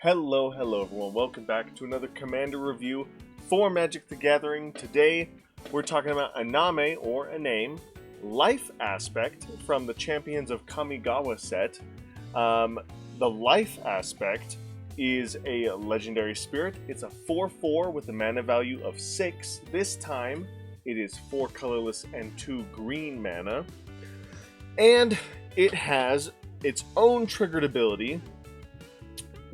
Hello everyone. Welcome back to another Commander review for Magic the Gathering. Today, we're talking about Iname, or Iname, Life Aspect from the Champions of Kamigawa set. The Life Aspect is a legendary spirit. It's a 4/4 with a mana value of 6. This time, it is 4 colorless and 2 green mana. And it has its own triggered ability.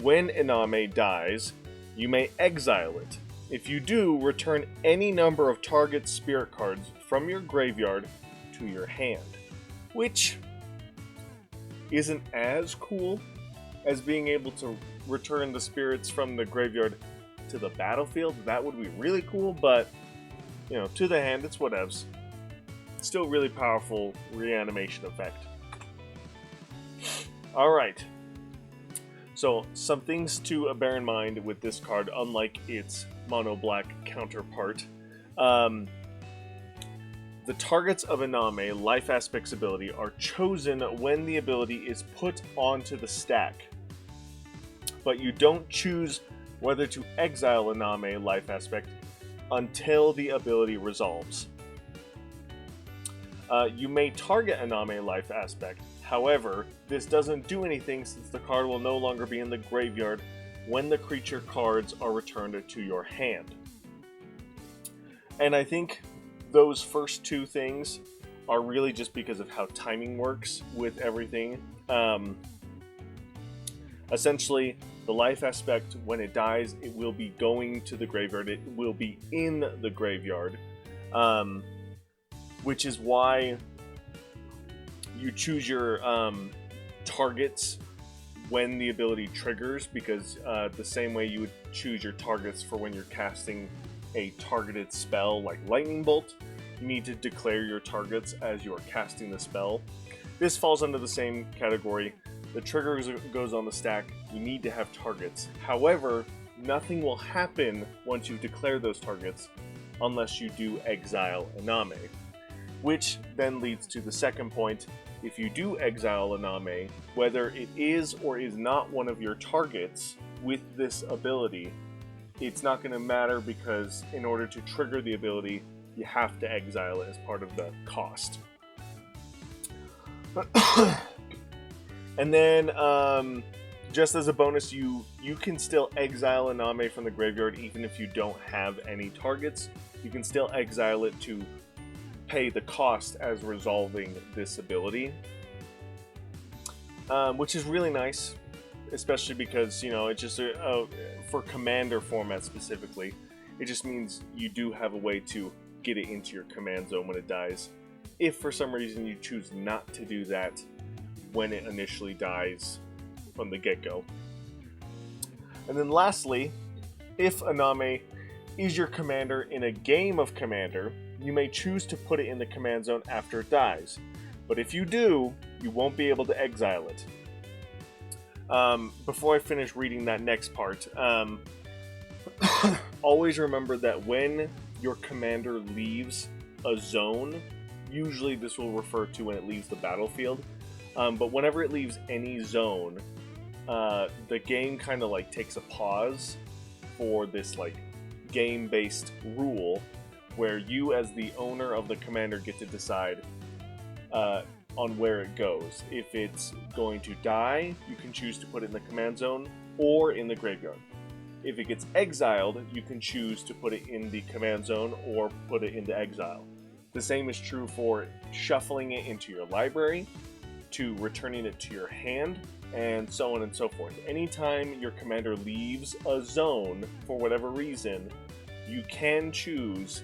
When Iname dies, you may exile it. If you do, return any number of target spirit cards from your graveyard to your hand, which isn't as cool as being able to return the spirits from the graveyard to the battlefield. That would be really cool, but, you know, to the hand, it's whatevs. Still really powerful reanimation effect. Alright. So, some things to bear in mind with this card, unlike its mono-black counterpart. The targets of Iname, Life Aspect's ability, are chosen when the ability is put onto the stack. But you don't choose whether to exile Iname, Life Aspect, until the ability resolves. You may target Iname, Life Aspect. However, this doesn't do anything since the card will no longer be in the graveyard when the creature cards are returned to your hand. And I think those first two things are really just because of how timing works with everything. Essentially, the Life Aspect, when it dies, it will be going to the graveyard. It will be in the graveyard, which is why you choose your targets when the ability triggers, because the same way you would choose your targets for when you're casting a targeted spell like Lightning Bolt, you need to declare your targets as you are casting the spell. This falls under the same category. The trigger goes on the stack. You need to have targets. However, nothing will happen once you declare those targets unless you do exile Iname. Which then leads to the second point. If you do exile Iname, whether it is or is not one of your targets with this ability, it's not going to matter, because in order to trigger the ability, you have to exile it as part of the cost. And then, just as a bonus, you can still exile Iname from the graveyard even if you don't have any targets. You can still exile it to pay the cost as resolving this ability, which is really nice, especially because, you know, it just for Commander format specifically, it just means you do have a way to get it into your command zone when it dies. If for some reason you choose not to do that when it initially dies from the get-go. And then lastly, if Iname is your commander in a game of Commander, you may choose to put it in the command zone after it dies. But if you do, you won't be able to exile it. Before I finish reading that next part, always remember that when your commander leaves a zone, usually this will refer to when it leaves the battlefield, but whenever it leaves any zone, the game kind of like takes a pause for this like game-based rule where you as the owner of the commander get to decide on where it goes. If it's going to die, you can choose to put it in the command zone or in the graveyard. If it gets exiled, you can choose to put it in the command zone or put it into exile. The same is true for shuffling it into your library, to returning it to your hand, and so on and so forth. Anytime your commander leaves a zone for whatever reason, you can choose,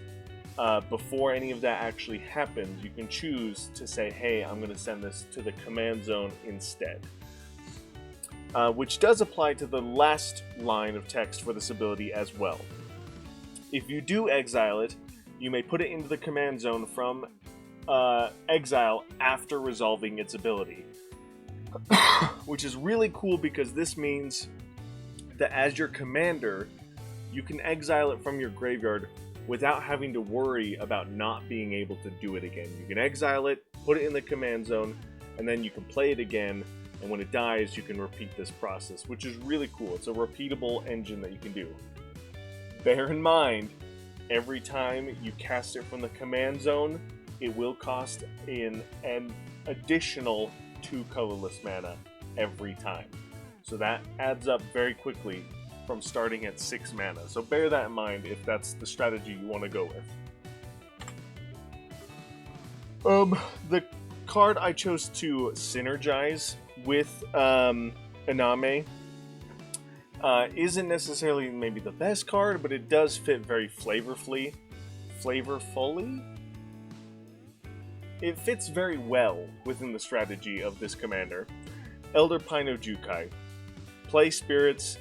before any of that actually happens, you can choose to say, hey, I'm going to send this to the command zone instead. Which does apply to the last line of text for this ability as well. If you do exile it, you may put it into the command zone from exile after resolving its ability. Which is really cool, because this means that as your commander, you can exile it from your graveyard without having to worry about not being able to do it again. You can exile it, put it in the command zone, and then you can play it again and when it dies, you can repeat this process, which is really cool. It's a repeatable engine that you can do. Bear in mind, every time you cast it from the command zone, it will cost an additional 2 colorless mana every time. So that adds up very quickly from starting at 6 mana. So bear that in mind if that's the strategy you want to go with. The card I chose to synergize with Iname isn't necessarily maybe the best card, but it does fit very flavorfully. It fits very well within the strategy of this commander. Elder Pino Jukai. Play spirits,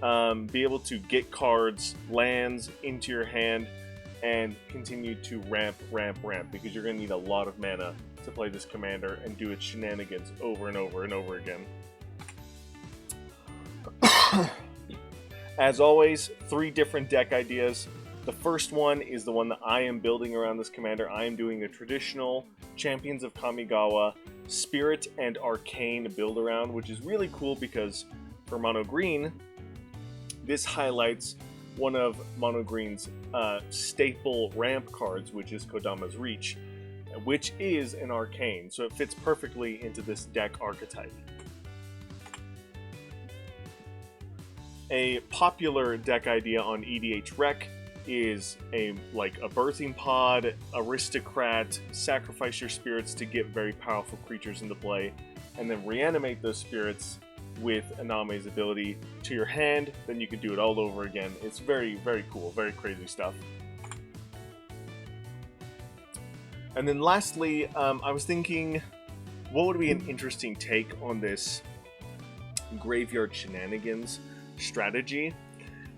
be able to get cards, lands into your hand, and continue to ramp, because you're going to need a lot of mana to play this commander and do its shenanigans over and over and over again. As always, 3 different deck ideas. The first one is the one that I am building around this commander. I am doing a traditional Champions of Kamigawa Spirit and Arcane build around, which is really cool because for Mono Green, this highlights one of Mono Green's staple ramp cards, which is Kodama's Reach, which is an Arcane, so it fits perfectly into this deck archetype. A popular deck idea on EDH Rec is a birthing pod, aristocrat, sacrifice your spirits to get very powerful creatures into play, and then reanimate those spirits with Iname's ability to your hand. Then you can do it all over again. It's very, very cool, very crazy stuff. And then lastly, I was thinking, what would be an interesting take on this graveyard shenanigans strategy?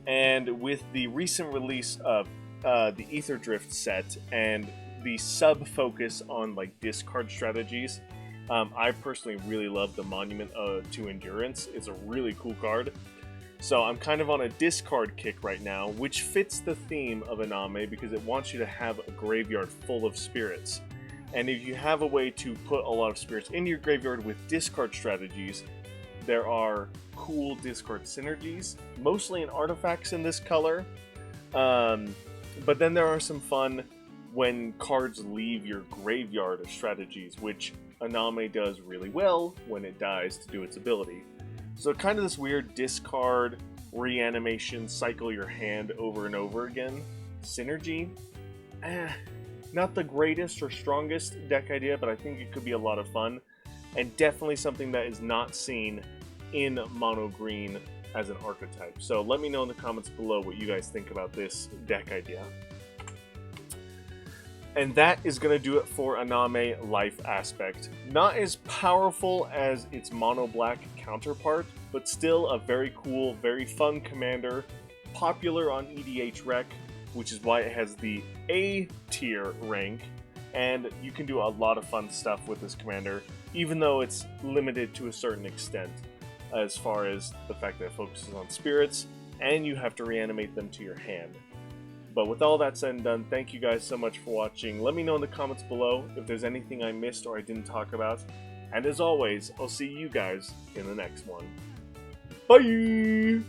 And with the recent release of the Ether Drift set and the sub-focus on discard strategies, I personally really love the Monument to Endurance. It's a really cool card. So I'm kind of on a discard kick right now, which fits the theme of Iname because it wants you to have a graveyard full of spirits. And if you have a way to put a lot of spirits into your graveyard with discard strategies, there are cool discard synergies, mostly in artifacts in this color. But then there are some fun when cards leave your graveyard strategies, which Iname does really well when it dies to do its ability. So kind of this weird discard, reanimation, cycle your hand over and over again synergy. Not the greatest or strongest deck idea, but I think it could be a lot of fun. And definitely something that is not seen in Mono Green as an archetype. So let me know in the comments below what you guys think about this deck idea. And that is going to do it for Iname Life Aspect. Not as powerful as its mono black counterpart, but still a very cool, very fun commander, popular on EDH Rec, which is why it has the A tier rank, and you can do a lot of fun stuff with this commander, even though it's limited to a certain extent, as far as the fact that it focuses on spirits, and you have to reanimate them to your hand. But with all that said and done, thank you guys so much for watching. Let me know in the comments below if there's anything I missed or I didn't talk about. And as always, I'll see you guys in the next one. Bye!